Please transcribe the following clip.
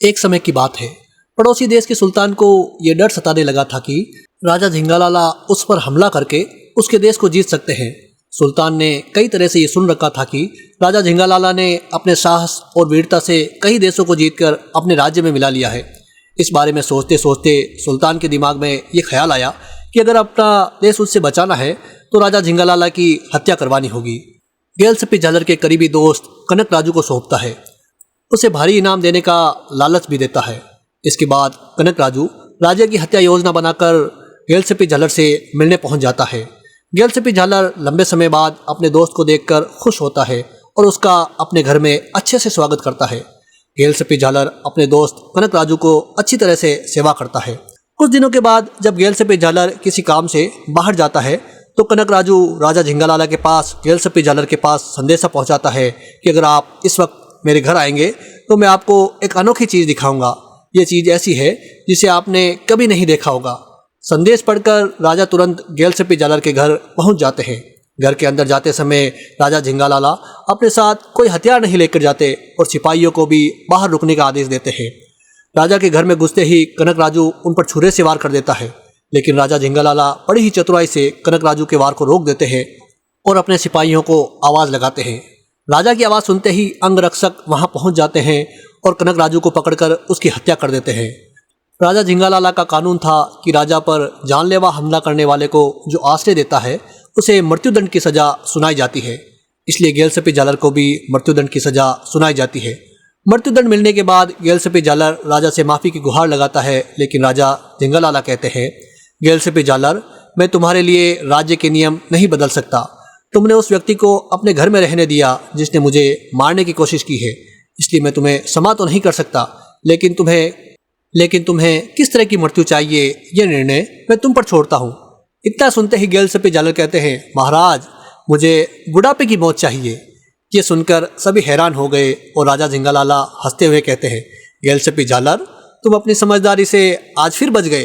एक समय की बात है, पड़ोसी देश के सुल्तान को यह डर सताने लगा था कि राजा झिंगालाला उस पर हमला करके उसके देश को जीत सकते हैं। सुल्तान ने कई तरह से ये सुन रखा था कि राजा झिंगालाला ने अपने साहस और वीरता से कई देशों को जीतकर अपने राज्य में मिला लिया है। इस बारे में सोचते सोचते सुल्तान के दिमाग में ये ख्याल आया कि अगर अपना देश उससे बचाना है तो राजा झिंगालाला की हत्या करवानी होगी। गेलसिपी झालर के करीबी दोस्त कनक राजू को सौंपता है, उसे भारी इनाम देने का लालच भी देता है। इसके बाद कनक राजू राजा की हत्या योजना बनाकर गेलसिपी झालर से मिलने पहुंच जाता है। गेलसिपी झालर लंबे समय बाद अपने दोस्त को देखकर खुश होता है और उसका अपने घर में अच्छे से स्वागत करता है। गेलसिपी झालर अपने दोस्त कनक राजू को अच्छी तरह से सेवा करता है। कुछ दिनों के बाद जब गेलसिपी झालर किसी काम से बाहर जाता है तो कनक राजू राजा झिंगालाला के पास गेलसिपी झालर के पास संदेशा पहुंचाता है कि अगर आप इस वक्त मेरे घर आएंगे तो मैं आपको एक अनोखी चीज़ दिखाऊंगा। ये चीज़ ऐसी है जिसे आपने कभी नहीं देखा होगा। संदेश पढ़कर राजा तुरंत गेलसिपी झालर के घर पहुंच जाते हैं। घर के अंदर जाते समय राजा झिंगालाला अपने साथ कोई हथियार नहीं लेकर जाते और सिपाहियों को भी बाहर रुकने का आदेश देते हैं। राजा के घर में घुसते ही कनक राजू उन पर छुरे से वार कर देता है, लेकिन राजा झिंगालाला बड़ी ही चतुराई से कनक राजू के वार को रोक देते हैं और अपने सिपाहियों को आवाज़ लगाते हैं। राजा की आवाज़ सुनते ही अंगरक्षक वहां पहुंच जाते हैं और कनक राजू को पकड़कर उसकी हत्या कर देते हैं। राजा झिंगालाला का कानून था कि राजा पर जानलेवा हमला करने वाले को जो आश्रय देता है उसे मृत्युदंड की सज़ा सुनाई जाती है। इसलिए गेलसिपी झालर को भी मृत्युदंड की सज़ा सुनाई जाती है। मृत्युदंड मिलने के बाद गेलसिपी झालर राजा से माफ़ी की गुहार लगाता है, लेकिन राजा झिंगालाला कहते हैं, गेलसिपी झालर, मैं तुम्हारे लिए राज्य के नियम नहीं बदल सकता। तुमने उस व्यक्ति को अपने घर में रहने दिया जिसने मुझे मारने की कोशिश की है, इसलिए मैं तुम्हें क्षमा तो नहीं कर सकता, लेकिन तुम्हें किस तरह की मृत्यु चाहिए यह निर्णय मैं तुम पर छोड़ता हूँ। इतना सुनते ही गेलसिपी झालर कहते हैं, महाराज, मुझे बुढ़ापे की मौत चाहिए। ये सुनकर सभी हैरान हो गए और राजा झिंगालाला हंसते हुए कहते हैं, गेलसिपी झालर, तुम अपनी समझदारी से आज फिर बच गए।